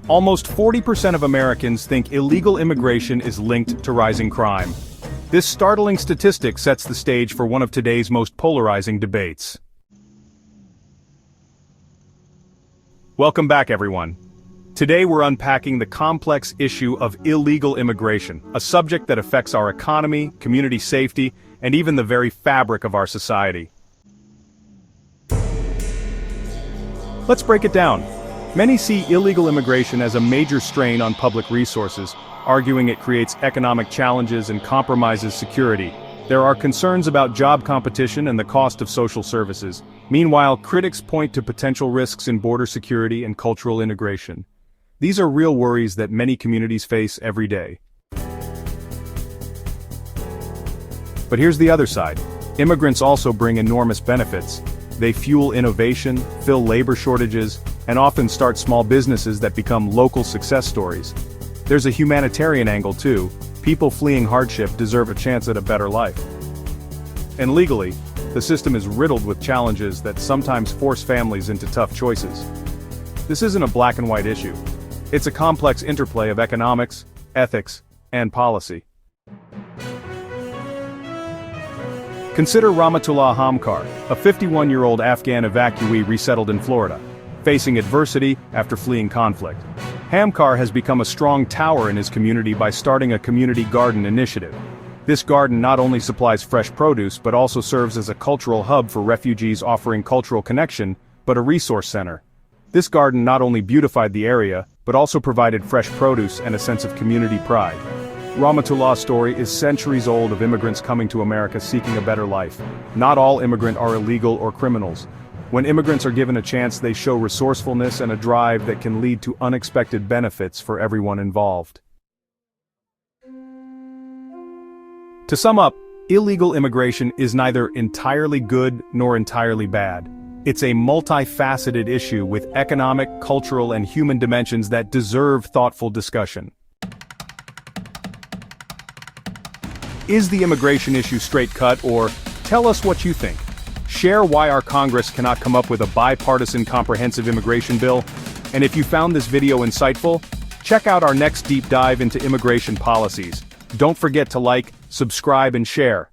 Almost 40% of Americans think illegal immigration is linked to rising crime. This startling statistic sets the stage for one of today's most polarizing debates. Welcome back, everyone. Today we're unpacking the complex issue of illegal immigration, a subject that affects our economy, community safety, and even the very fabric of our society. Let's break it down. Many see illegal immigration as a major strain on public resources, arguing it creates economic challenges and compromises security. There are concerns about job competition and the cost of social services. Meanwhile, critics point to potential risks in border security and cultural integration. These are real worries that many communities face every day. But here's the other side. Immigrants also bring enormous benefits. They fuel innovation, fill labor shortages, and often start small businesses that become local success stories. There's a humanitarian angle too. People fleeing hardship deserve a chance at a better life. And legally, the system is riddled with challenges that sometimes force families into tough choices. This isn't a black and white issue. It's a complex interplay of economics, ethics, and policy. Consider Rahmatullah Hamkar, a 51-year-old Afghan evacuee resettled in Florida, facing adversity after fleeing conflict. Hamkar has become a strong tower in his community by starting a community garden initiative. This garden not only supplies fresh produce but also serves as a cultural hub for refugees, offering cultural connection, but a resource center. This garden not only beautified the area, but also provided fresh produce and a sense of community pride. Rahmatullah's story is centuries old of immigrants coming to America seeking a better life. Not all immigrants are illegal or criminals. When immigrants are given a chance, they show resourcefulness and a drive that can lead to unexpected benefits for everyone involved. To sum up, illegal immigration is neither entirely good nor entirely bad. It's a multifaceted issue with economic, cultural, and human dimensions that deserve thoughtful discussion. Is the immigration issue straight-cut, or tell us what you think? Share why our Congress cannot come up with a bipartisan comprehensive immigration bill. And if you found this video insightful, check out our next deep dive into immigration policies. Don't forget to like, subscribe, and share.